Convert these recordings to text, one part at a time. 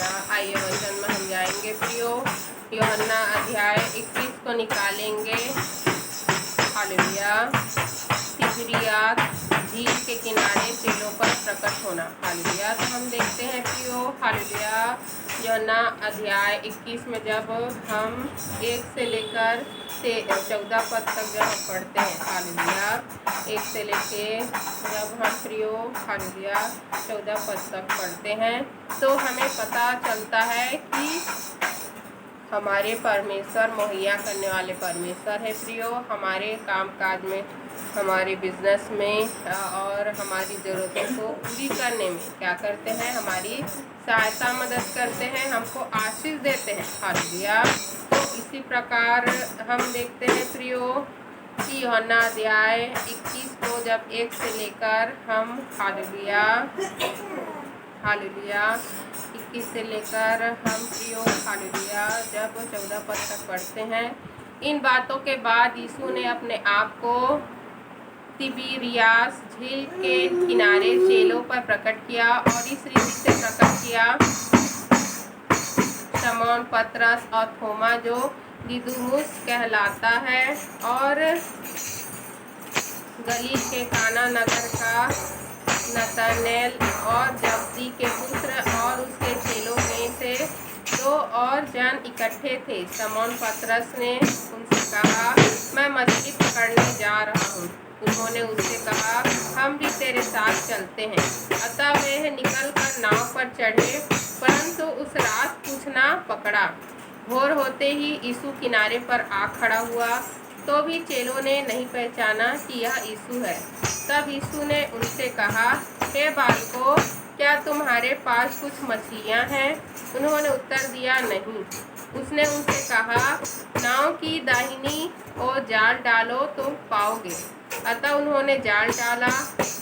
Hallelujah. आइए वचन में हम जाएंगे प्रियो, यूहन्ना अध्याय 21 को निकालेंगे। हालेलुया। तिबरियास झील के किनारे चेलों पर प्रकट होना। हालेलुया। तो हम देखते हैं प्रियो, हालेलुया, यूहन्ना अध्याय 21 में जब हम 1 से लेकर 14 पद तक जब हम पढ़ते हैं, हालेलुया, 1 से लेके जब हम प्रियो, हालेलुया, 14 पद तक पढ़ते हैं तो हमें पता चलता है कि हमारे परमेश्वर मुहैया करने वाले परमेश्वर है प्रियो। हमारे कामकाज में, हमारे बिजनेस में और हमारी ज़रूरतों को पूरी करने में क्या करते हैं, हमारी सहायता मदद करते हैं, हमको आशीष देते हैं। हालेलुया। तो इसी प्रकार हम देखते हैं प्रियो कि यूहन्ना अध्याय 21 को जब 1 से लेकर हम हालेलुया, हालेलुया, 21 से लेकर हम प्रियो, हालेलुया, जब 14 पद तक पढ़ते हैं, इन बातों के बाद यीशु ने अपने आप को तिबिरियास झील के किनारे चेलों पर प्रकट किया और इस रीति से प्रकट किया, शमौन पतरस और थोमा जो दिदुमुस कहलाता है और गलील के काना नगर का नतनएल और जब्दी के पुत्र और उसके चेलों में से 2 और जन इकट्ठे थे। शमौन पतरस ने उनसे कहा, मैं मछली पकड़ने जा रहा हूँ। उन्होंने उससे कहा, हम भी तेरे साथ चलते हैं। अतः वे निकलकर नाव पर चढ़े, परंतु उस रात कुछ न पकड़ा। भोर होते ही यीशु किनारे पर आ खड़ा हुआ, तो भी चेलों ने नहीं पहचाना कि यह यीशु है। तब यीशु ने उनसे कहा, हे बालकों, क्या तुम्हारे पास कुछ मछलियाँ हैं? उन्होंने उत्तर दिया, नहीं। उसने उनसे कहा, नाव की दाहिनी ओर जाल डालो तो पाओगे। अतः उन्होंने जाल डाला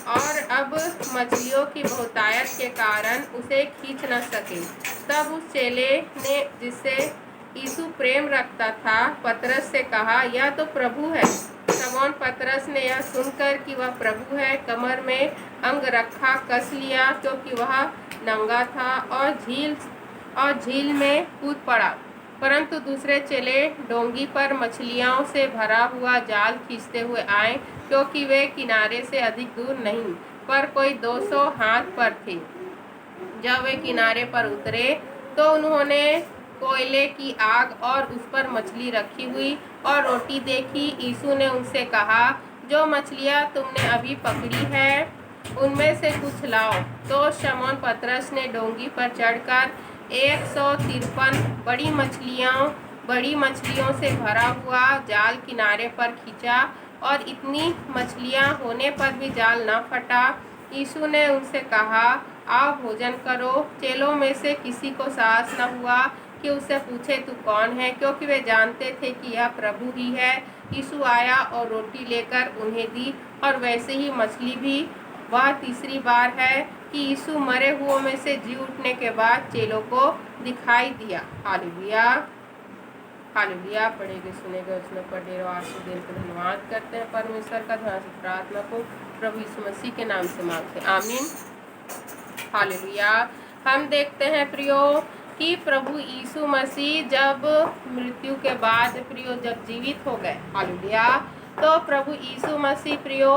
और अब मछलियों की बहुतायत के कारण उसे खींच न सके। तब उस चेले ने, जिससे यीशु प्रेम रखता था, पतरस से कहा, यह तो प्रभु है। शमौन पतरस ने यह सुनकर कि वह प्रभु है, कमर में अंगरखा कस लिया, क्योंकि वह नंगा था, और झील में कूद पड़ा। परंतु दूसरे चेले डोंगी पर मछलियों से भरा हुआ जाल खींचते हुए आए, क्योंकि वे किनारे से अधिक दूर नहीं, पर कोई 200 हाथ पर थे। जब वे किनारे पर उतरे तो उन्होंने कोयले की आग और उस पर मछली रखी हुई और रोटी देखी। यीशु ने उनसे कहा, जो मछलियाँ तुमने अभी पकड़ी है उनमें से कुछ लाओ। तो शमौन पतरस ने डोंगी पर चढ़कर 153 बड़ी मछलियों से भरा हुआ जाल किनारे पर खींचा, और इतनी मछलियाँ होने पर भी जाल न फटा। यीशु ने उनसे कहा, आओ भोजन करो। चेलों में से किसी को साहस न हुआ कि उससे पूछे, तू कौन है, क्योंकि वे जानते थे कि यह प्रभु ही है। यीशु आया और रोटी लेकर उन्हें दी, और वैसे ही मछली भी। वह तीसरी बार है कि यीशु मरे हुओं में से जी उठने के बाद चेलों को दिखाई दिया। Hallelujah, hallelujah. पढ़ेगे सुनेगे उसमें पढ़े रहो। आशीष देने को धन्यवाद करते हैं परमेश्वर का। ध्यान से प्रार्थना को प्रभु यीशु मसीह के नाम से मांगते हैं, आमीन। हालेलुया। हम देखते हैं प्रियो कि प्रभु यीशु मसीह जब मृत्यु के बाद प्रियो जब जीवित हो गए, हालेलुया, तो प्रभु यीशु मसीह प्रियो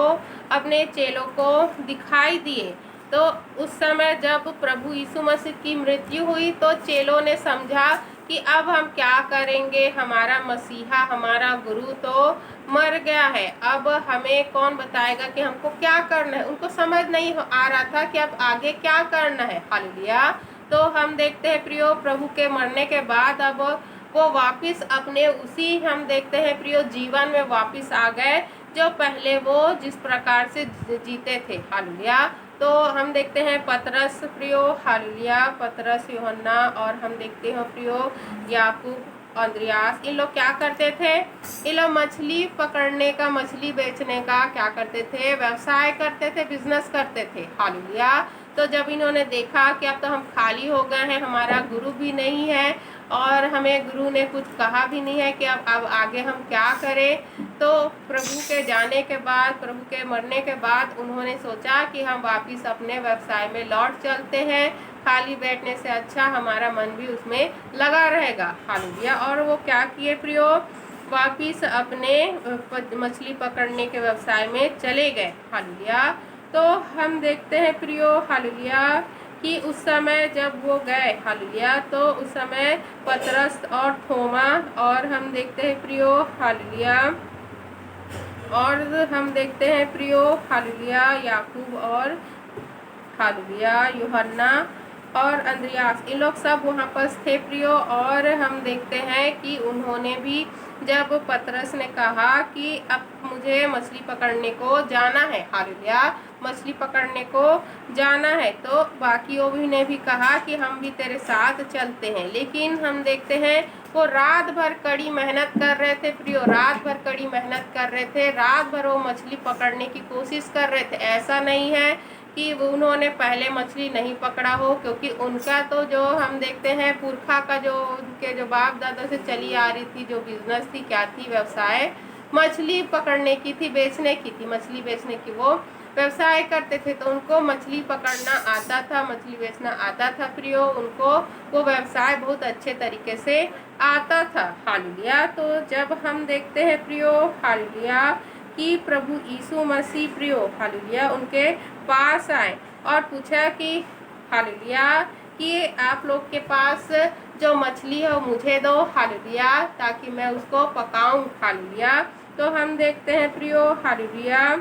अपने चेलों को दिखाई दिए। तो उस समय जब प्रभु यीशु मसीह की मृत्यु हुई तो चेलों ने समझा कि अब हम क्या करेंगे, हमारा मसीहा, हमारा गुरु तो मर गया है, अब हमें कौन बताएगा कि हमको क्या करना है। उनको समझ नहीं आ रहा था कि अब आगे क्या करना है। हालेलुया। तो हम देखते हैं प्रियो प्रभु के मरने के बाद अब वो वापस अपने उसी, हम देखते हैं प्रियो, जीवन में वापस आ गए जो पहले वो जिस प्रकार से जीते थे। हालेलुया। तो हम देखते हैं पतरस प्रियो, हालेलुया, पतरस, यूहन्ना, और हम देखते हैं प्रियो याकूब, अंद्रियास, इन लोग क्या करते थे, ये लोग मछली पकड़ने का, मछली बेचने का क्या करते थे, व्यवसाय करते थे, बिजनेस करते थे। हालेलुया। तो जब इन्होंने देखा कि अब तो हम खाली हो गए हैं, हमारा गुरु भी नहीं है और हमें गुरु ने कुछ कहा भी नहीं है कि अब आगे हम क्या करें। तो प्रभु के जाने के बाद, प्रभु के मरने के बाद उन्होंने सोचा कि हम वापस अपने व्यवसाय में लौट चलते हैं, खाली बैठने से अच्छा हमारा मन भी उसमें लगा रहेगा। हालेलुया। और वो क्या किए प्रियो, वापिस अपने मछली पकड़ने के व्यवसाय में चले गए। हालेलुया। तो हम देखते हैं प्रियो, हालेलुया, कि उस समय जब वो गए, हालेलुया, तो उस समय पतरस और थोमा, और हम देखते हैं प्रियो, हालेलुया, और हम देखते हैं प्रियो, हालेलुया, याकूब और हालेलुया यूहन्ना और अंद्रयास, इन लोग सब वहाँ पर थे प्रियो। और हम देखते हैं कि उन्होंने भी, जब पतरस ने कहा कि अब मुझे मछली पकड़ने को जाना है, हालेलुया, मछली पकड़ने को जाना है, तो बाकियों भी ने भी कहा कि हम भी तेरे साथ चलते हैं। लेकिन हम देखते हैं वो रात भर कड़ी मेहनत कर रहे थे प्रियो, रात भर कड़ी मेहनत कर रहे थे, रात भर वो मछली पकड़ने की कोशिश कर रहे थे। ऐसा नहीं है कि उन्होंने पहले मछली नहीं पकड़ा हो, क्योंकि उनका तो जो हम देखते हैं पुरखा का जो उनके जो बाप दादा से चली आ रही थी जो बिजनेस थी, क्या थी, व्यवसाय मछली पकड़ने की थी, बेचने की थी, मछली बेचने की वो व्यवसाय करते थे। तो उनको मछली पकड़ना आता था, मछली बेचना आता था प्रियो, उनको वो व्यवसाय बहुत अच्छे तरीके से आता था। हालेलुया। तो जब हम देखते हैं प्रियो, हालेलुया, कि प्रभु यीशु मसीह प्रियो, हालेलुया, उनके पास आए और पूछा कि हालेलुया, कि आप लोग के पास जो मछली है वो मुझे दो, हालेलुया, ताकि मैं उसको पकाऊं, हालेलुया। तो हम देखते हैं प्रियो, हालेलुया,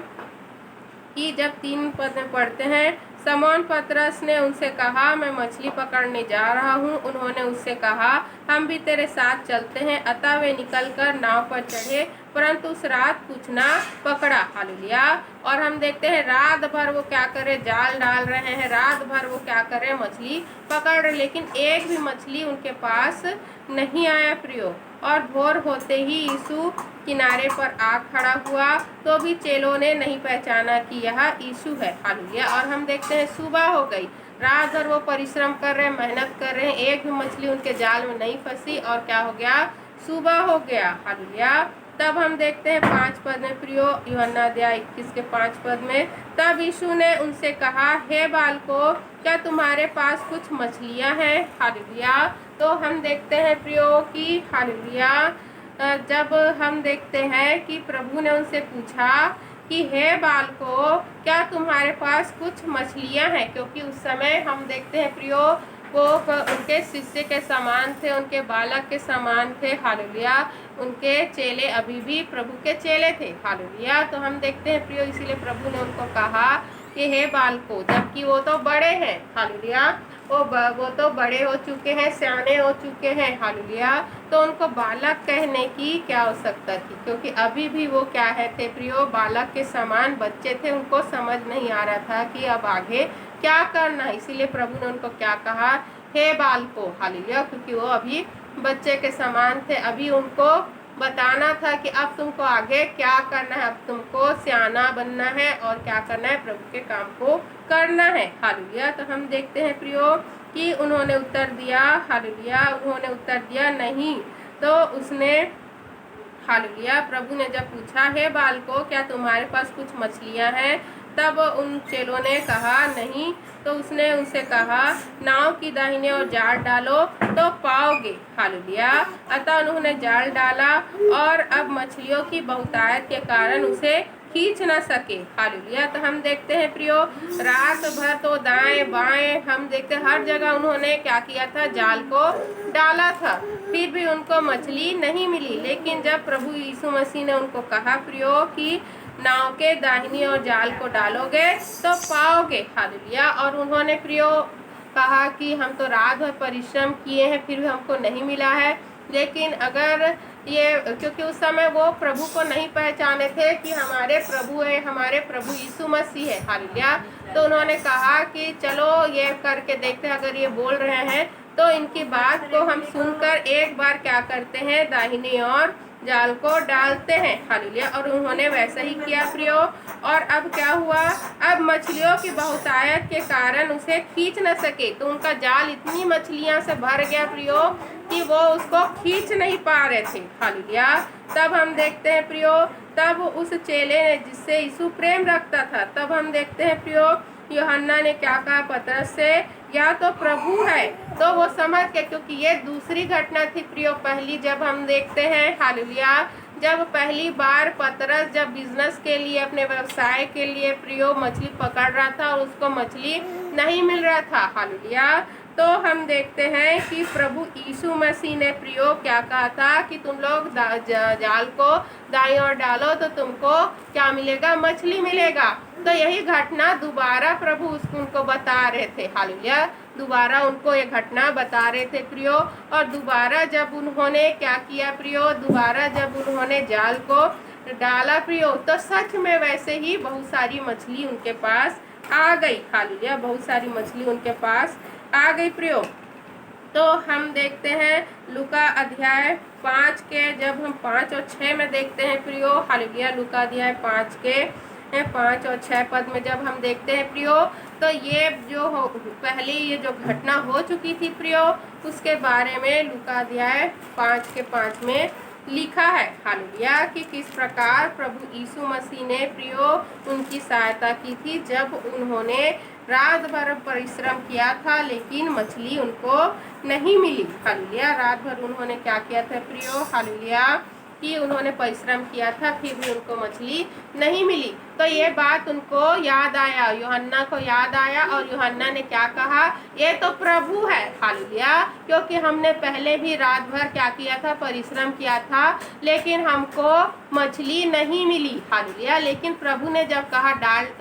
कि जब 3 पद में पढ़ते हैं, समौन पतरस ने उनसे कहा, मैं मछली पकड़ने जा रहा हूँ। उन्होंने उससे कहा, हम भी तेरे साथ चलते हैं। अतः वे निकलकर नाव पर चढ़े, परंतु उस रात कुछ ना पकड़ा। हालेलुया। और हम देखते हैं रात भर वो क्या करे, जाल डाल रहे हैं, रात भर वो क्या करे, मछली पकड़ रहे, लेकिन एक भी मछली उनके पास नहीं आया प्रियो। और भोर होते ही यीशु किनारे पर आ खड़ा हुआ, तो भी चेलों ने नहीं पहचाना कि यह यीशु है। हालेलुया। और हम देखते हैं सुबह हो गई, रात भर वो परिश्रम कर रहे हैं, मेहनत कर रहे हैं, एक भी मछली उनके जाल में नहीं फंसी, और क्या हो गया, सुबह हो गया। हालेलुया। तब हम देखते हैं 5 पद में प्रियो, यूहन्ना अध्याय 21 के 5 पद में, तब यीशु ने उनसे कहा, हे बालकों, क्या तुम्हारे पास कुछ मछलियां हैं? हालेलुया। तो हम देखते हैं प्रियो कि हालेलुया, जब हम देखते हैं कि प्रभु ने उनसे पूछा कि हे बालकों, क्या तुम्हारे पास कुछ मछलियां हैं, क्योंकि उस समय हम देखते हैं प्रियो वो उनके शिष्य के समान थे, उनके बालक के समान थे। हालेलुया। उनके चेले अभी भी प्रभु के चेले थे। हालेलुया। तो हम देखते हैं प्रियो, इसीलिए प्रभु ने उनको कहा कि हे बालकों, जबकि वो तो बड़े हैं। हालेलुया। वो तो बड़े हो चुके हैं, सियाने हो चुके हैं। हालेलुया। तो उनको बालक कहने की क्या आवश्यकता थी, क्योंकि अभी भी वो क्या है थे प्रियो, बालक के समान बच्चे थे, उनको समझ नहीं आ रहा था कि अब आगे क्या करना है। इसीलिए प्रभु ने उनको क्या कहा, हे बालकों। हालेलुया। क्योंकि वो अभी बच्चे के समान थे, अभी उनको बताना था कि अब तुमको आगे क्या करना है, अब तुमको सियाना बनना है और क्या करना है, प्रभु के काम को करना है। हालेलुया। तो हम देखते हैं प्रियो कि उन्होंने उत्तर दिया, हालेलुया, उन्होंने उत्तर दिया नहीं। तो उसने, हालेलुया, प्रभु ने जब पूछा, हे बालकों, क्या तुम्हारे पास कुछ मछलियां हैं? तब उन चेलों ने कहा, नहीं। तो उसने उनसे कहा, नाव की दाहिने ओर जाल डालो तो पाओगे। हालेलुया। अतः उन्होंने जाल डाला, और अब मछलियों की बहुतायत के कारण उसे खींच न सके। हालेलुया। तो हम देखते हैं प्रियो, रात भर तो दाएं बाएं हम देखते हर जगह उन्होंने क्या किया था, जाल को डाला था, फिर भी उनको मछली नहीं मिली। लेकिन जब प्रभु यीशु मसीह ने उनको कहा प्रियो कि नाव के दाहिनी ओर जाल को डालोगे तो पाओगे। हालेलुया। और उन्होंने प्रियो कहा कि हम तो रात भर परिश्रम किए हैं, फिर भी हमको नहीं मिला है। लेकिन अगर ये, क्योंकि उस समय वो प्रभु को नहीं पहचाने थे कि हमारे प्रभु है, हमारे प्रभु यीशु मसीह है। हालेलुया। तो उन्होंने कहा कि चलो ये करके देखते हैं, अगर ये बोल रहे हैं तो इनकी बात को हम सुनकर एक बार क्या करते हैं, दाहिनी ओर जाल को डालते हैं। हालेलुया। और उन्होंने वैसा ही किया प्रियो। और अब क्या हुआ, अब मछलियों की बहुतायत के कारण उसे खींच न सके, तो उनका जाल इतनी मछलियां से भर गया प्रियो कि वो उसको खींच नहीं पा रहे थे। हालेलुया। तब हम देखते हैं प्रियो, तब उस चेले ने जिससे यीशु प्रेम रखता था, तब हम देखते हैं प्रियो यूहन्ना ने क्या कहा पतरस से, या तो प्रभु है। तो वो समझ के, क्योंकि ये दूसरी घटना थी प्रियो। पहली जब हम देखते हैं, हालेलुया, जब पहली बार पतरस जब बिजनेस के लिए, अपने व्यवसाय के लिए प्रियो मछली पकड़ रहा था और उसको मछली नहीं मिल रहा था। हालेलुया। तो हम देखते हैं कि प्रभु यीशु मसीह ने प्रियो क्या कहा था कि तुम लोग जाल को दाईं ओर डालो तो तुमको क्या मिलेगा, मछली मिलेगा। तो यही घटना दोबारा प्रभु उनको बता रहे थे। हालेलुया। दोबारा उनको ये घटना बता रहे थे प्रियो। और दोबारा जब उन्होंने क्या किया प्रियो, दोबारा जब उन्होंने जाल को डाला प्रियो, तो सच में वैसे ही बहुत सारी मछली उनके पास आ गई। हालेलुया। बहुत सारी मछली उनके पास आ गई प्रियो। तो हम देखते हैं लूका अध्याय 5 के, जब हम 5 और 6 में देखते हैं प्रियो। हालेलुया। लूका अध्याय 5 के 5 और 6 पद में जब हम देखते हैं प्रियो, तो ये जो पहले ये जो घटना हो चुकी थी प्रियो, उसके बारे में लूका अध्याय 5 के 5 में लिखा है। हालेलुया। कि किस प्रकार प्रभु यीशु मसीह ने प्रियो उनकी सहायता की थी जब उन्होंने रात भर परिश्रम किया था लेकिन मछली उनको नहीं मिली। हालेलुया। रात भर उन्होंने क्या किया था प्रियो, हालेलुया, कि उन्होंने परिश्रम किया था फिर भी उनको मछली नहीं मिली। तो ये बात उनको याद आया, यूहन्ना को याद आया, और यूहन्ना ने क्या कहा, ये तो प्रभु है। हालेलुया। क्योंकि हमने पहले भी रात भर क्या किया था, परिश्रम किया था, लेकिन हमको मछली नहीं मिली। हालेलुया। लेकिन प्रभु ने जब कहा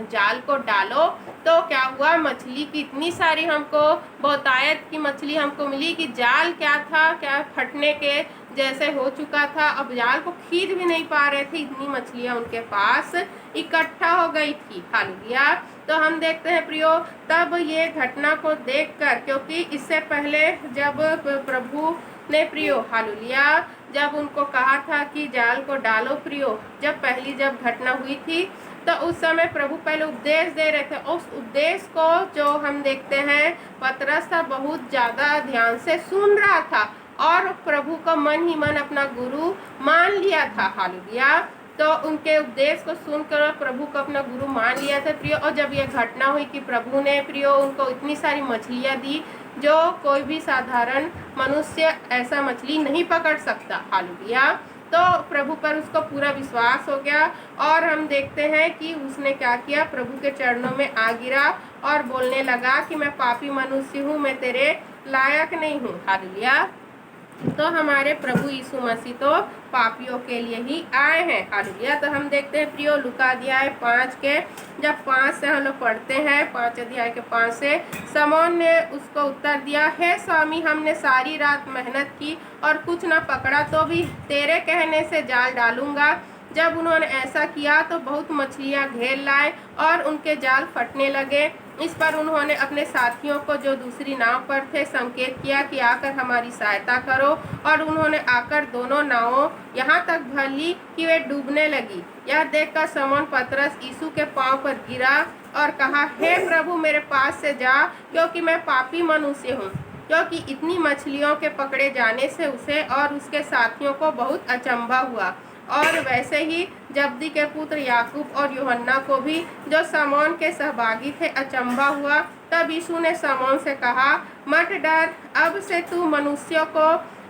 जाल को डालो, तो क्या हुआ, मछली की इतनी सारी हमको बहुतायत की मछली हमको मिली कि जाल क्या था, क्या फटने के जैसे हो चुका था। अब जाल को खींच भी नहीं पा रहे थे, इतनी मछलियां उनके पास इकट्ठा हो गई थी। हालेलुया। तो हम देखते हैं प्रियो, तब ये घटना को देखकर, क्योंकि इससे पहले जब प्रभु ने प्रियो, हालेलुया, जब उनको कहा था कि जाल को डालो प्रियो, जब पहली जब घटना हुई थी, तो उस समय प्रभु पहले उपदेश दे रहे थे। उस उपदेश को जो हम देखते हैं, पतरस था बहुत ज़्यादा ध्यान से सुन रहा था और प्रभु को मन ही मन अपना गुरु मान लिया था। हालेलुया। तो उनके उपदेश को सुनकर प्रभु को अपना गुरु मान लिया था प्रियो। और जब ये घटना हुई कि प्रभु ने प्रियो उनको इतनी सारी मछलियाँ दी जो कोई भी साधारण मनुष्य ऐसा मछली नहीं पकड़ सकता। हालेलुया। तो प्रभु पर उसको पूरा विश्वास हो गया और हम देखते हैं कि उसने क्या किया, प्रभु के चरणों में आ गिरा और बोलने लगा कि मैं पापी मनुष्य हूँ, मैं तेरे लायक नहीं हूँ। हालेलुया। तो हमारे प्रभु यीशु मसीह तो पापियों के लिए ही आए हैं। हालेलुया। तो हम देखते हैं प्रियो लूका अध्याय 5 के जब 5 से हम लोग पढ़ते हैं, 5 अध्याय के 5 से, समौन ने उसको उत्तर दिया, हे स्वामी, हमने सारी रात मेहनत की और कुछ न पकड़ा, तो भी तेरे कहने से जाल डालूंगा। जब उन्होंने ऐसा किया तो बहुत मछलियां घेर लाए और उनके जाल फटने लगे। इस पर उन्होंने अपने साथियों को जो दूसरी नाव पर थे संकेत किया कि आकर हमारी सहायता करो, और उन्होंने आकर दोनों नावों यहाँ तक भर ली कि वे डूबने लगी। यह देखकर समौन पतरस यीशु के पांव पर गिरा और कहा, हे प्रभु, मेरे पास से जा, क्योंकि मैं पापी मनुष्य हूँ। क्योंकि इतनी मछलियों के पकड़े जाने से उसे और उसके साथियों को बहुत अचंभा हुआ, और वैसे ही जब्दी के पुत्र याकूब और यूहन्ना को भी, जो समौन के सहभागी थे, अचंभा हुआ। तब यीशु ने समौन से कहा, मत डर, अब से तू मनुष्यों को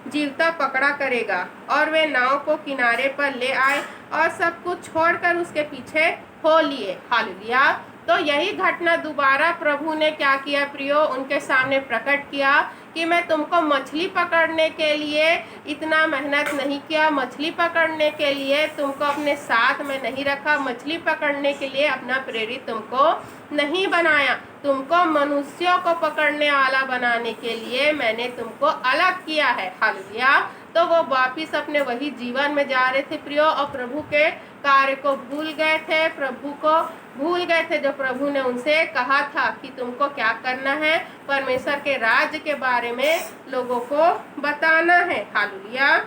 जीवता पकड़ा करेगा। और वे नाव को किनारे पर ले आए और सब कुछ छोड़कर उसके पीछे हो लिए। हालेलुया। तो यही घटना दोबारा प्रभु ने क्या किया प्रियो, उनके सामने प्रकट किया कि मैं तुमको मछली पकड़ने के लिए इतना मेहनत नहीं किया, मछली पकड़ने के लिए तुमको अपने साथ में नहीं रखा, मछली पकड़ने के लिए अपना प्रेरित तुमको नहीं बनाया, तुमको मनुष्यों को पकड़ने वाला बनाने के लिए मैंने तुमको अलग किया है। हालेलुया। तो वो वापिस अपने वही जीवन में जा रहे थे प्रियो, और प्रभु के कार्य को भूल गए थे, प्रभु को भूल गए थे जो प्रभु ने उनसे कहा था कि तुमको क्या करना है, परमेश्वर के राज्य के बारे में लोगों को बताना है। हालेलुया।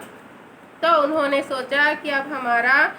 तो उन्होंने सोचा कि अब हमारा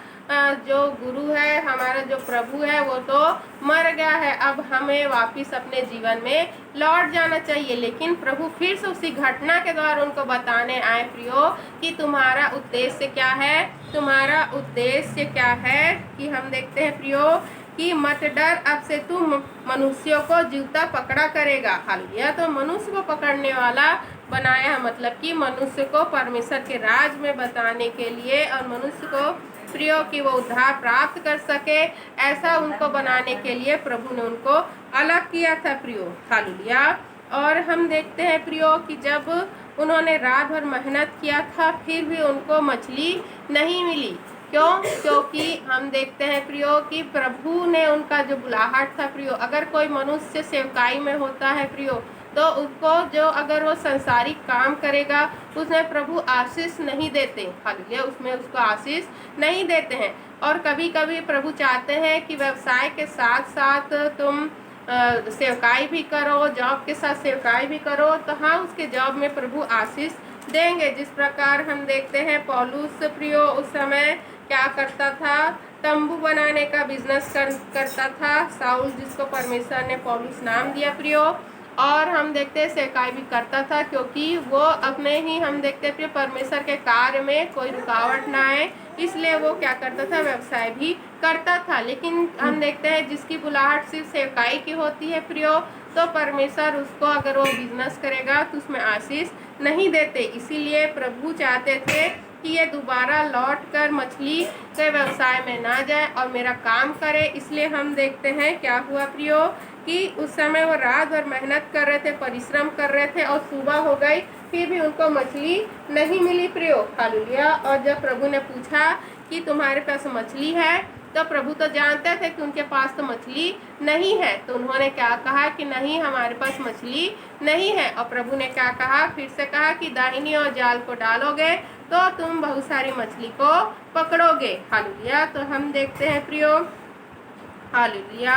जो गुरु है, हमारा जो प्रभु है, वो तो मर गया है, अब हमें वापस अपने जीवन में लौट जाना चाहिए। लेकिन प्रभु फिर से उसी घटना के द्वारा उनको बताने आए प्रियो कि तुम्हारा उद्देश्य क्या है। तुम्हारा उद्देश्य क्या है कि हम देखते हैं प्रियो कि मत डर, अब से तुम मनुष्यों को जीवता पकड़ा करेगा। हालेलुया। तो मनुष्य को पकड़ने वाला बनाया, मतलब कि मनुष्य को परमेश्वर के राज में बताने के लिए और मनुष्य को प्रियो कि वो उद्धार प्राप्त कर सके, ऐसा उनको बनाने के लिए प्रभु ने उनको अलग किया था प्रियो। हालेलुया। और हम देखते हैं प्रियो कि जब उन्होंने रात भर मेहनत किया था फिर भी उनको मछली नहीं मिली। क्यों? क्योंकि हम देखते हैं प्रियो कि प्रभु ने उनका जो बुलाहट था प्रियो, अगर कोई मनुष्य सेवकाई में होता है प्रियो तो उसको जो अगर वो संसारिक काम करेगा उसमें प्रभु आशीष नहीं देते। हालेलुया। उसमें उसको आशीष नहीं देते हैं। और कभी कभी प्रभु चाहते हैं कि व्यवसाय के साथ साथ तुम सेवकाई भी करो, जॉब के साथ सेवकाई भी करो, तो हाँ उसके जॉब में प्रभु आशीष देंगे। जिस प्रकार हम देखते हैं पौलुस प्रियो उस समय क्या करता था, तंबू बनाने का बिजनेस करता था। साउल जिसको परमेश्वर ने पौलुस नाम दिया प्रियो, और हम देखते हैं सेवकाई भी करता था, क्योंकि वो अपने ही हम देखते हैं परमेश्वर के कार्य में कोई रुकावट ना आए, इसलिए वो क्या करता था, व्यवसाय भी करता था। लेकिन हम देखते हैं जिसकी बुलाहट सिर्फ सेवकाई की होती है प्रियो, तो परमेश्वर उसको अगर वो बिजनेस करेगा तो उसमें आशीष नहीं देते। इसीलिए प्रभु चाहते थे कि ये दोबारा लौट कर मछली के व्यवसाय में ना जाए और मेरा काम करे। इसलिए हम देखते हैं क्या हुआ प्रियो कि उस समय वो रात भर मेहनत कर रहे थे, परिश्रम कर रहे थे, और सुबह हो गई फिर भी उनको मछली नहीं मिली प्रियो। हालेलुया। और जब प्रभु ने पूछा कि तुम्हारे पास मछली है, तो प्रभु तो जानते थे कि उनके पास तो मछली नहीं है, तो उन्होंने क्या कहा कि नहीं हमारे पास मछली नहीं है। और प्रभु ने क्या कहा, फिर से कहा कि दाहिनी ओर जाल को डालोगे तो तुम बहुत सारी मछली को पकड़ोगे। हालेलुया। तो हम देखते हैं प्रियो, हालेलुया,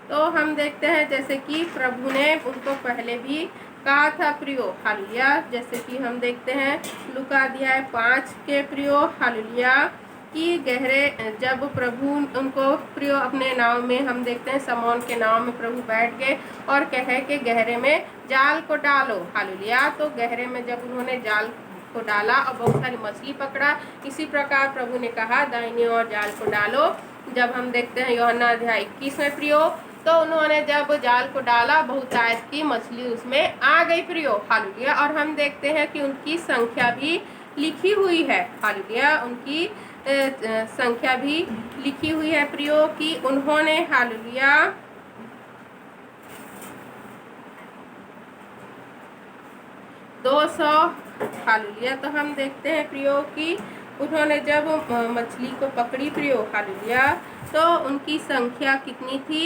तो हम देखते हैं जैसे कि प्रभु ने उनको पहले भी कहा था प्रियो। हालेलुया। जैसे कि हम देखते हैं लूका अध्याय 5 के प्रियो, हालेलुया, कि गहरे जब प्रभु उनको प्रियो अपने नाव में हम देखते हैं समौन के नाव में प्रभु बैठ गए और कहे कि गहरे में जाल को डालो। हालेलुया। तो गहरे में जब उन्होंने जाल को डाला और बहुत सारी मछली पकड़ा, इसी प्रकार प्रभु ने कहा दाहिनी ओर जाल को डालो। जब हम देखते हैं यूहन्ना अध्याय 21 में प्रियो, तो उन्होंने जब जाल को डाला बहुत आयत की मछली उसमें आ गई प्रियो। हालेलुया। और हम देखते हैं कि उनकी संख्या भी लिखी हुई है। हालेलुया। उनकी संख्या भी लिखी हुई है प्रियो कि उन्होंने हालेलुया 200। हालेलुया। तो हम देखते हैं प्रियो कि उन्होंने जब मछली को पकड़ी प्रियो, हालेलुया, तो उनकी संख्या कितनी थी,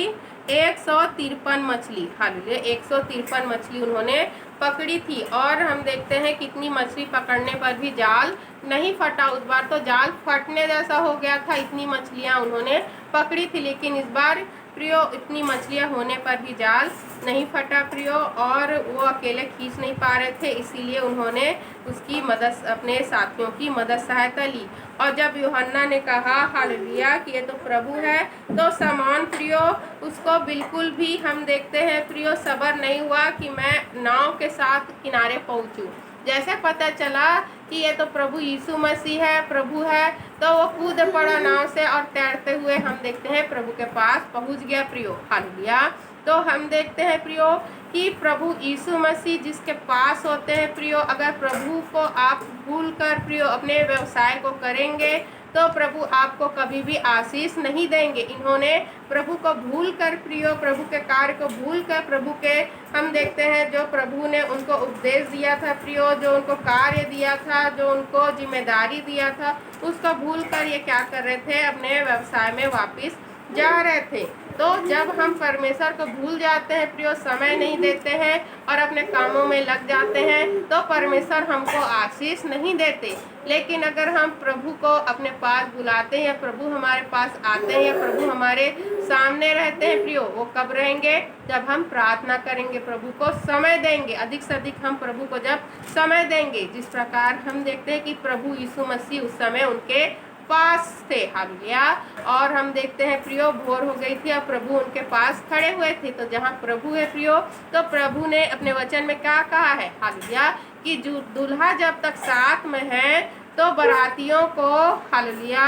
153 मछली। हालेलुया। 153 मछली उन्होंने पकड़ी थी। और हम देखते हैं कितनी मछली पकड़ने पर भी जाल नहीं फटा। उस बार तो जाल फटने जैसा हो गया था, इतनी मछलियां उन्होंने पकड़ी थी। लेकिन इस बार प्रियो इतनी मछलियां होने पर भी जाल नहीं फटा प्रियो, और वो अकेले खींच नहीं पा रहे थे, इसीलिए उन्होंने उसकी मदद, अपने साथियों की मदद सहायता ली। और जब यूहन्ना ने कहा हालेलुया कि ये तो प्रभु है, तो समौन प्रियो उसको बिल्कुल भी हम देखते हैं प्रियो सब्र नहीं हुआ कि मैं नाव के साथ किनारे पहुंचूं। जैसे पता चला कि ये तो प्रभु यीशु मसीह है, प्रभु है, तो वो कूद पड़ा नाव से और तैरते हुए हम देखते हैं प्रभु के पास पहुंच गया प्रियो। हालेलुया। तो हम देखते हैं प्रियो कि प्रभु यीशु मसीह जिसके पास होते हैं प्रियो, अगर प्रभु को आप भूल कर प्रियो अपने व्यवसाय को करेंगे तो प्रभु आपको कभी भी आशीष नहीं देंगे। इन्होंने प्रभु को भूल कर प्रियो, प्रभु के कार्य को भूल कर, प्रभु के हम देखते हैं जो प्रभु ने उनको उपदेश दिया था प्रियो, जो उनको कार्य दिया था, जो उनको जिम्मेदारी दिया था, उसको भूल कर ये क्या कर रहे थे, अपने व्यवसाय में वापस जा रहे थे। तो जब हम परमेश्वर को भूल जाते हैं प्रियो, समय नहीं देते हैं और अपने कामों में लग जाते हैं, तो परमेश्वर हमको आशीष नहीं देते। लेकिन अगर हम प्रभु को अपने पास बुलाते हैं, या प्रभु हमारे पास आते हैं, या प्रभु हमारे सामने रहते हैं प्रियो, वो कब रहेंगे? जब हम प्रार्थना करेंगे, प्रभु को समय देंगे, अधिक से अधिक हम प्रभु को जब समय देंगे। जिस प्रकार हम देखते हैं कि प्रभु यीशु मसीह उस समय उनके पास थे, हालेलुया। और हम देखते हैं प्रियो, भोर हो गई थी और प्रभु उनके पास खड़े हुए थे। तो जहाँ प्रभु है प्रियो, तो प्रभु ने अपने वचन में क्या कहा है, हालेलुया, कि जो दूल्हा जब तक साथ में है तो बरातियों को, हालेलुया,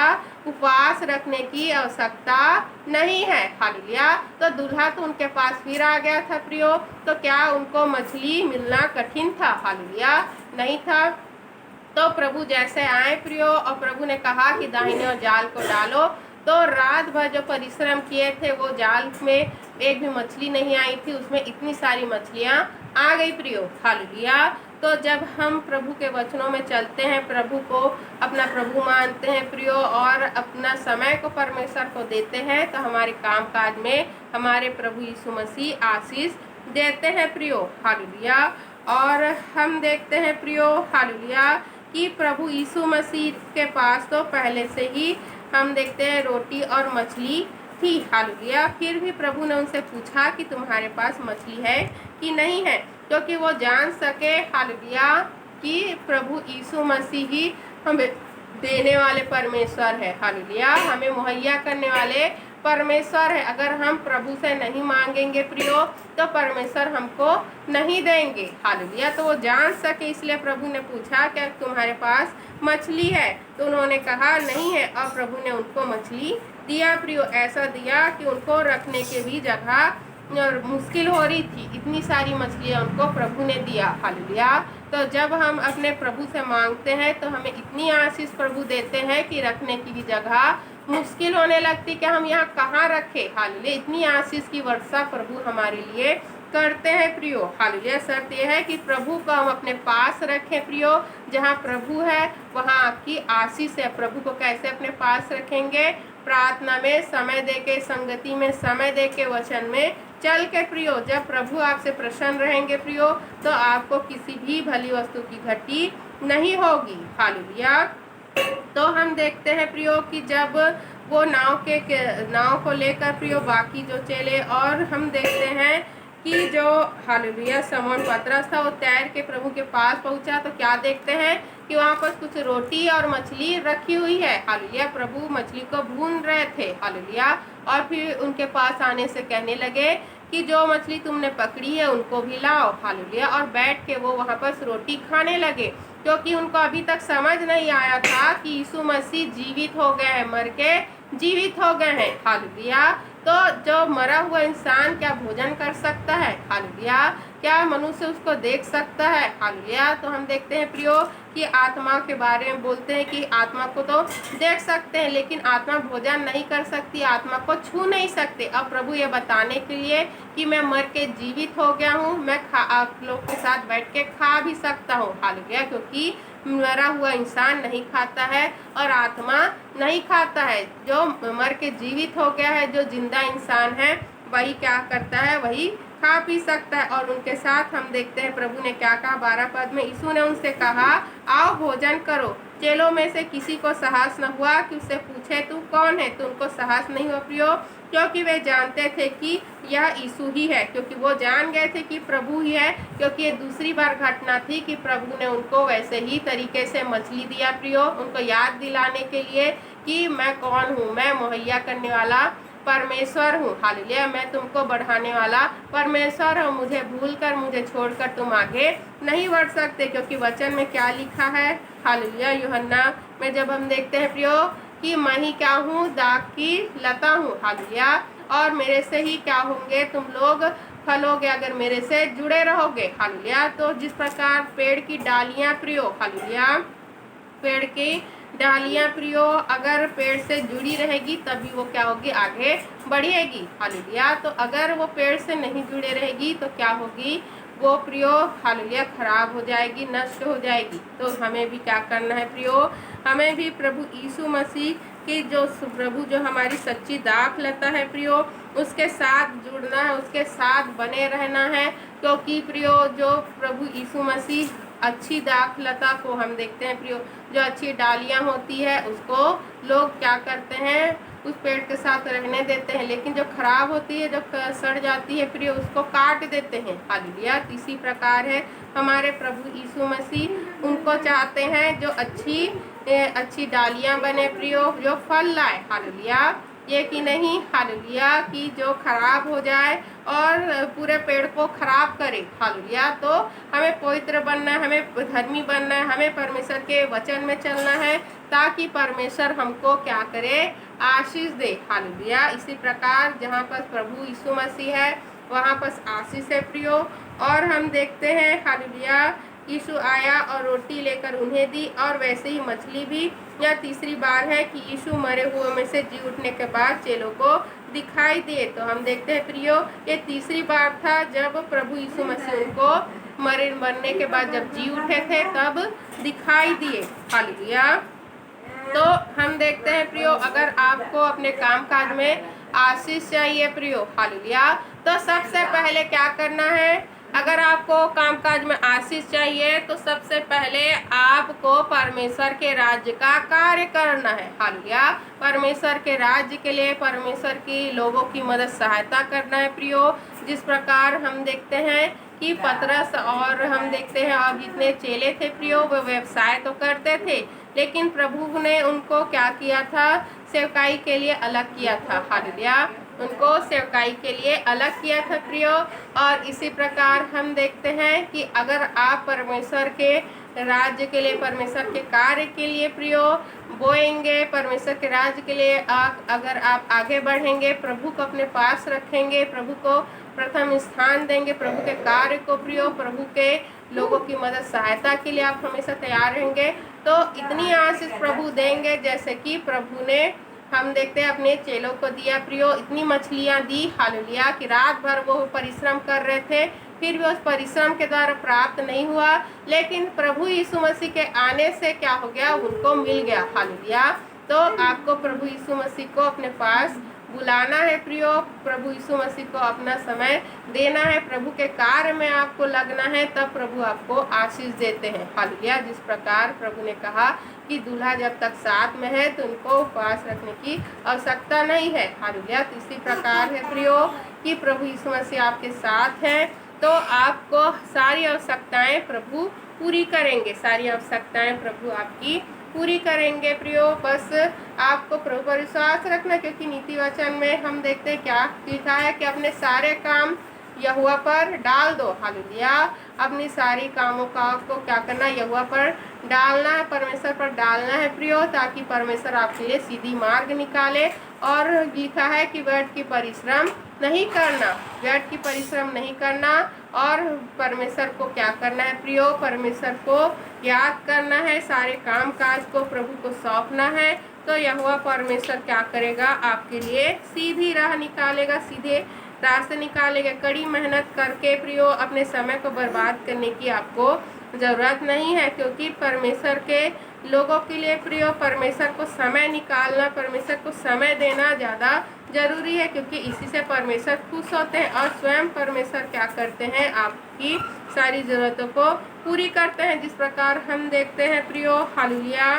उपवास रखने की आवश्यकता नहीं है, हालेलुया। तो दूल्हा तो उनके पास फिर आ गया था प्रियो, तो क्या उनको मछली मिलना कठिन था? हालेलुया, नहीं था। तो प्रभु जैसे आए प्रियो, और प्रभु ने कहा कि दाहिने ओर जाल को डालो, तो रात भर जो परिश्रम किए थे वो जाल में एक भी मछली नहीं आई थी, उसमें इतनी सारी मछलियाँ आ गई प्रियो, हालेलुया। तो जब हम प्रभु के वचनों में चलते हैं, प्रभु को अपना प्रभु मानते हैं प्रियो, और अपना समय को परमेश्वर को देते हैं, तो हमारे कामकाज में हमारे प्रभु यीशु मसीह आशीष देते हैं प्रियो, हालेलुया। और हम देखते हैं प्रियो, हालेलुया, कि प्रभु यीशु मसीह के पास तो पहले से ही हम देखते हैं रोटी और मछली थी, हालेलुया। फिर भी प्रभु ने उनसे पूछा कि तुम्हारे पास मछली है कि नहीं है, क्योंकि वो जान सके, हालेलुया, कि प्रभु यीशु मसीह ही हमें देने वाले परमेश्वर है, हालेलुया, हमें मुहैया करने वाले परमेश्वर है। अगर हम प्रभु से नहीं मांगेंगे प्रियो, तो परमेश्वर हमको नहीं देंगे, हालेलुया। तो वो जान सके, इसलिए प्रभु ने पूछा क्या तुम्हारे पास मछली है? तो उन्होंने कहा नहीं है, और प्रभु ने उनको मछली दिया प्रियो। ऐसा दिया कि उनको रखने के भी जगह मुश्किल हो रही थी, इतनी सारी मछलियाँ उनको प्रभु ने दिया, हालेलुया। तो जब हम अपने प्रभु से मांगते हैं तो हमें इतनी आशीष प्रभु देते हैं कि रखने की भी जगह मुश्किल होने लगती कि हम यहाँ कहाँ रखें, हालेलुया। इतनी आशीष की वर्षा प्रभु हमारे लिए करते हैं प्रियो, हालेलुया। शर्त यह है कि प्रभु को हम अपने पास रखें प्रियो। जहाँ प्रभु है वहाँ आपकी आशीष है। प्रभु को कैसे अपने पास रखेंगे? प्रार्थना में समय देके, संगति में समय देके, वचन में चल के प्रियो। जब प्रभु आपसे प्रसन्न रहेंगे प्रियो, तो आपको किसी भी भली वस्तु की घटी नहीं होगी, हालेलुया। तो हम देखते हैं प्रियो कि जब वो नाव को लेकर प्रियो बाकी जो चले, और हम देखते हैं कि जो, हालेलुया, शमौन पतरस था, वो तैर के प्रभु के पास पहुंचा, तो क्या देखते हैं कि वहाँ पर कुछ रोटी और मछली रखी हुई है, हालेलुया। प्रभु मछली को भून रहे थे, हालेलुया। और फिर उनके पास आने से कहने लगे कि जो मछली तुमने पकड़ी है उनको भी लाओ, हालेलुया। और बैठ के वो वहाँ पर रोटी खाने लगे, क्योंकि उनको अभी तक समझ नहीं आया था कि यीशु मसीह जीवित हो गए हैं, मर के जीवित हो गए हैं, हालेलुया। तो जो मरा हुआ इंसान क्या भोजन कर सकता है, हालेलुया? क्या मनुष्य उसको देख सकता है, हालेलुया? तो हम देखते हैं प्रियो कि आत्मा के बारे में बोलते हैं कि आत्मा को तो देख सकते हैं, लेकिन आत्मा भोजन नहीं कर सकती, आत्मा को छू नहीं सकते। अब प्रभु ये बताने के लिए कि मैं मर के जीवित हो गया हूँ, मैं आप लोग के साथ बैठ के खा भी सकता हूँ, हालेलुया। क्योंकि मरा हुआ इंसान नहीं खाता है और आत्मा नहीं खाता है। जो मर के जीवित हो गया है, जो जिंदा इंसान है, वही क्या करता है, वही खा पी सकता है। और उनके साथ हम देखते हैं प्रभु ने क्या कहा 12 पद में, यीशु ने उनसे कहा आओ भोजन करो। चेलों में से किसी को साहस न हुआ कि उससे पूछे तू कौन है, तो उनको साहस नहीं हुआ प्रियो, क्योंकि वे जानते थे कि यह यीशु ही है, क्योंकि वो जान गए थे कि प्रभु ही है। क्योंकि ये दूसरी बार घटना थी कि प्रभु ने उनको वैसे ही तरीके से मछली दिया प्रियो, उनको याद दिलाने के लिए कि मैं कौन हूँ, मैं मुहैया करने वाला परमेश्वर हूँ, हालेलुया। मैं तुमको बढ़ाने वाला परमेश्वर हूँ, मुझे भूलकर, मुझे छोड़कर तुम आगे नहीं बढ़ सकते। क्योंकि वचन में क्या लिखा है, हालेलुया, यूहन्ना में जब हम देखते हैं प्रियो कि मैं ही क्या हूँ, दाग की लता हूँ, हालेलुया। और मेरे से ही क्या होंगे, तुम लोग फलोगे अगर मेरे से जुड़े रहोगे, हालेलुया। तो जिस प्रकार पेड़ की डालियाँ प्रियो, हालेलुया, पेड़ की डालियाँ प्रियो अगर पेड़ से जुड़ी रहेगी तभी वो क्या होगी, आगे बढ़ेगी, हालेलुया। तो अगर वो पेड़ से नहीं जुड़े रहेगी तो क्या होगी, वो प्रियो, हालेलुया, खराब हो जाएगी, नष्ट हो जाएगी। तो हमें भी क्या करना है प्रियो, हमें भी प्रभु यीशु मसीह की जो प्रभु जो हमारी सच्ची दाख लता है प्रियो, उसके साथ जुड़ना है, उसके साथ बने रहना है। क्योंकि प्रियो जो प्रभु यीशु मसीह अच्छी दाखलता को हम देखते हैं प्रियो, जो अच्छी डालियां होती है उसको लोग क्या करते हैं, उस पेड़ के साथ रहने देते हैं, लेकिन जो खराब होती है, जो सड़ जाती है प्रियो, उसको काट देते हैं। हालेलुया। इसी प्रकार है हमारे प्रभु यीशु मसीह, उनको चाहते हैं जो अच्छी डालियां बने प्रियो, जो फल लाए। हालेलुया। ये कि नहीं हालेलुया कि जो खराब हो जाए और पूरे पेड़ को खराब करे। हालेलुया। तो हमें पवित्र बनना है, हमें धर्मी बनना है, हमें परमेश्वर के वचन में चलना है ताकि परमेश्वर हमको क्या करे, आशीष दे। हालेलुया। इसी प्रकार जहाँ पर प्रभु यीशु मसीह है वहाँ पर आशीष है प्रियो। और हम देखते हैं हालेलुया, यीशु आया और रोटी लेकर उन्हें दी, और वैसे ही मछली भी। यह तीसरी बार है कि यीशु मरे हुए में से जी उठने के बाद चेलों को दिखाई दिए। तो हम देखते हैं प्रियो, ये तीसरी बार था जब प्रभु यीशु मसीह उनको मरने के बाद जब जी उठे थे तब दिखाई दिए। हालेलुया। तो हम देखते हैं प्रियो, अगर आपको अपने कामकाज में आशीष चाहिए प्रियो, हालेलुया, तो सबसे पहले क्या करना है? अगर आपको कामकाज में आशीष चाहिए तो सबसे पहले आपको परमेश्वर के राज्य का कार्य करना है। हालेलुया। परमेश्वर के राज्य के लिए परमेश्वर की लोगों की मदद सहायता करना है प्रियो। जिस प्रकार हम देखते हैं कि पतरस और हम देखते हैं अब जितने चेले थे प्रियो, वो व्यवसाय तो करते थे, लेकिन प्रभु ने उनको क्या किया था, सेवकाई के लिए अलग किया था। हालेलुया। उनको सेवकाई के लिए अलग किया था प्रियो। और इसी प्रकार हम देखते हैं कि अगर आप परमेश्वर के राज्य के लिए, परमेश्वर के कार्य के लिए प्रियो बोएंगे, परमेश्वर के राज्य के लिए अगर आप आगे बढ़ेंगे, प्रभु को अपने पास रखेंगे, प्रभु को प्रथम स्थान देंगे, प्रभु के कार्य को प्रियो, प्रभु के लोगों की मदद सहायता के लिए आप हमेशा तैयार रहेंगे, तो इतनी आशीष प्रभु देंगे जैसे कि प्रभु ने हम देखते हैं अपने चेलों को दिया प्रियो। इतनी मछलियां दी हालेलुया कि रात भर वो परिश्रम कर रहे थे, फिर भी उस परिश्रम के द्वारा प्राप्त नहीं हुआ, लेकिन प्रभु यीशु मसीह के आने से क्या हो गया, उनको मिल गया। हालेलुया। तो आपको प्रभु यीशु मसीह को अपने पास बुलाना है प्रियो, प्रभु यीशु मसीह को अपना समय देना है, प्रभु के कार्य में आपको लगना है, तब प्रभु आपको आशीष देते हैं। हालेलुया। जिस प्रकार प्रभु ने कहा कि दूल्हा जब तक साथ में है तो उनको उपवास रखने की आवश्यकता नहीं है। हालेलुया। तो इसी प्रकार है प्रियो कि प्रभु यीशु मसीह आपके साथ है तो आपको सारी आवश्यकताएं प्रभु पूरी करेंगे, सारी आवश्यकताएं प्रभु आपकी पूरी करेंगे प्रियो। बस आपको प्रभु पर विश्वास रखना, क्योंकि नीति वचन में हम देखते हैं क्या लिखा है कि अपने सारे काम यहोवा पर डाल दो। हालेलुया। अपनी सारी कामों का आपको क्या करना, यहोवा पर डालना है, परमेश्वर पर डालना है प्रियो, ताकि परमेश्वर आपके लिए सीधी मार्ग निकाले। और लिखा है कि व्यर्थ की परिश्रम नहीं करना, व्यर्थ की परिश्रम नहीं करना, और परमेश्वर को क्या करना है प्रियो, परमेश्वर को याद करना है, सारे काम काज को प्रभु को सौंपना है, तो यहोवा परमेश्वर क्या करेगा, आपके लिए सीधी राह निकालेगा, सीधे रास्ते निकालेगा। कड़ी मेहनत करके प्रियो अपने समय को बर्बाद करने की आपको ज़रूरत नहीं है, क्योंकि परमेश्वर के लोगों के लिए प्रियो परमेश्वर को समय निकालना, परमेश्वर को समय देना ज़्यादा जरूरी है, क्योंकि इसी से परमेश्वर खुश होते हैं और स्वयं परमेश्वर क्या करते हैं, आपकी सारी ज़रूरतों को पूरी करते हैं। जिस प्रकार हम देखते हैं प्रियो हालेलुया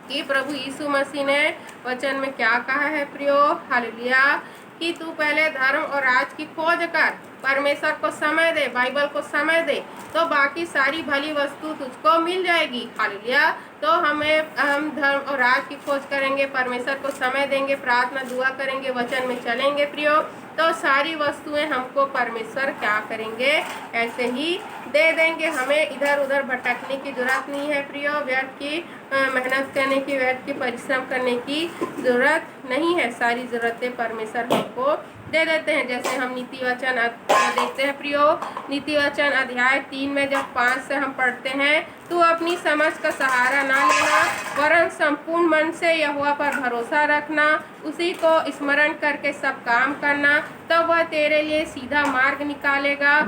कि प्रभु यीशु मसीह ने वचन में क्या कहा है प्रियो, हालेलुया, कि तू पहले धर्म और राज की खोज कर, परमेश्वर को समय दे, बाइबल को समय दे, तो बाकी सारी भली वस्तु तुझको मिल जाएगी। हालेलुया। तो हम धर्म और राज की खोज करेंगे, परमेश्वर को समय देंगे, प्रार्थना दुआ करेंगे, वचन में चलेंगे प्रियो, तो सारी वस्तुएं हमको परमेश्वर क्या करेंगे, ऐसे ही दे देंगे। हमें इधर उधर भटकने की जरूरत नहीं है प्रियो, व्यर्थ की मेहनत करने की, व्यर्थ की परिश्रम करने की जरूरत नहीं है। सारी जरूरतें परमेश्वर हमको दे देते हैं। जैसे हम नीति वचन देखते हैं प्रियो, नीति वचन अध्याय 3 में जब 5 से हम पढ़ते हैं, तू अपनी समझ का सहारा ना लेना, वरन संपूर्ण मन से यहोवा पर भरोसा रखना, उसी को स्मरण करके सब काम करना, तब वह तेरे लिए सीधा मार्ग निकालेगा।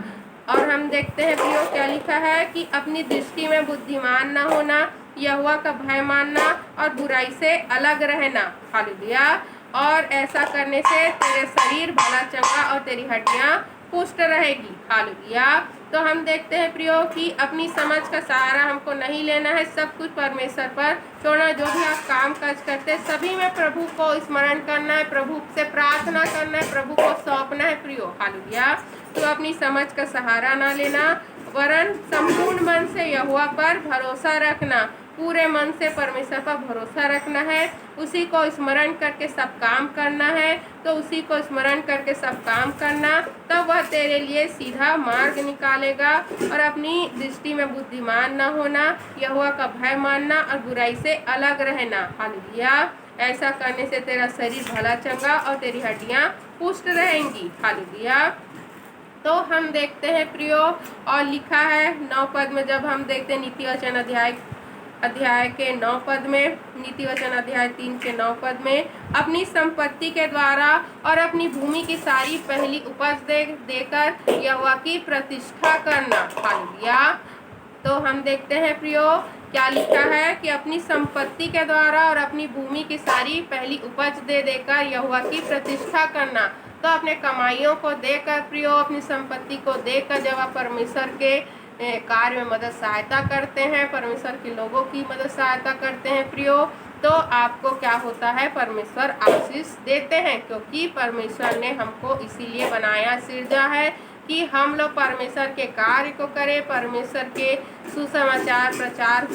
और हम देखते हैं प्रियो क्या लिखा है कि अपनी दृष्टि में बुद्धिमान ना होना, यहोवा का भय मानना और बुराई से अलग रहना। हालेलुया। और ऐसा करने से तेरे शरीर भला चंगा और तेरी हड्डियां पुष्ट रहेगी। हालेलुया। तो हम देखते हैं प्रियो कि अपनी समझ का सहारा हमको नहीं लेना है, सब कुछ परमेश्वर पर छोड़ना। जो भी आप काम काज करते हैं सभी में प्रभु को स्मरण करना है, प्रभु से प्रार्थना करना है, प्रभु को सौंपना है प्रियो। हालेलुया। तो अपनी समझ का सहारा ना लेना, वरन संपूर्ण मन से यहोवा पर भरोसा रखना, पूरे मन से परमेश्वर पर भरोसा रखना है, उसी को स्मरण करके सब काम करना है। तो उसी को स्मरण करके सब काम करना, तब वह तेरे लिए सीधा मार्ग निकालेगा। और अपनी दृष्टि में बुद्धिमान न होना, यहोवा का भय मानना और बुराई से अलग रहना। हालेलुया। ऐसा करने से तेरा शरीर भला चंगा और तेरी हड्डियां पुष्ट रहेंगी। हालेलुया। तो हम देखते हैं प्रियो, और लिखा है 9 पद में, जब हम देखते हैं नीति वचन अध्याय के 9 पद में, नीति वचन अध्याय 3 के 9 पद में, अपनी संपत्ति के द्वारा और अपनी भूमि की सारी पहली उपज देकर यहोवा की प्रतिष्ठा करना। हालेलुया। तो हम देखते हैं प्रियो क्या लिखा है कि अपनी संपत्ति के द्वारा और अपनी भूमि की सारी पहली उपज देकर यहोवा की प्रतिष्ठा करना। तो अपने कमाइयों को देकर प्रियो, अपनी संपत्ति को देकर जब आप परमेश्वर के कार्य में मदद सहायता करते हैं, परमेश्वर के लोगों की मदद सहायता करते हैं प्रियो, तो आपको क्या होता है, परमेश्वर आशीष देते हैं। क्योंकि परमेश्वर ने हमको इसीलिए बनाया, सिरजा है कि हम लोग परमेश्वर के कार्य को करें, परमेश्वर के सुसमाचार प्रचार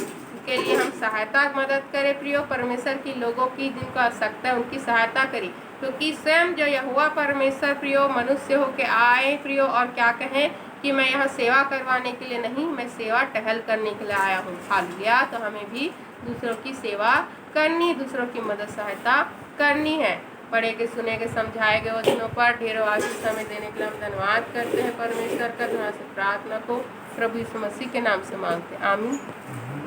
के लिए हम सहायता मदद करें प्रियो, परमेश्वर की लोगों की जिनको आवश्यकता है उनकी सहायता करें। क्योंकि स्वयं जो यहोवा परमेश्वर प्रियो मनुष्य होके आए प्रियो, और क्या कहें कि मैं यहाँ सेवा करवाने के लिए नहीं, मैं सेवा टहल करने के लिए आया हूँ। हालेलुया। तो हमें भी दूसरों की सेवा करनी, दूसरों की मदद सहायता करनी है। पढ़े के सुने के समझाए गए वचनों पर ढेरों आशीष समय देने के लिए हम धन्यवाद करते हैं परमेश्वर का। धन्यवाद से प्रार्थना को प्रभु यीशु मसीह के नाम से मांगते हैं, आमीन।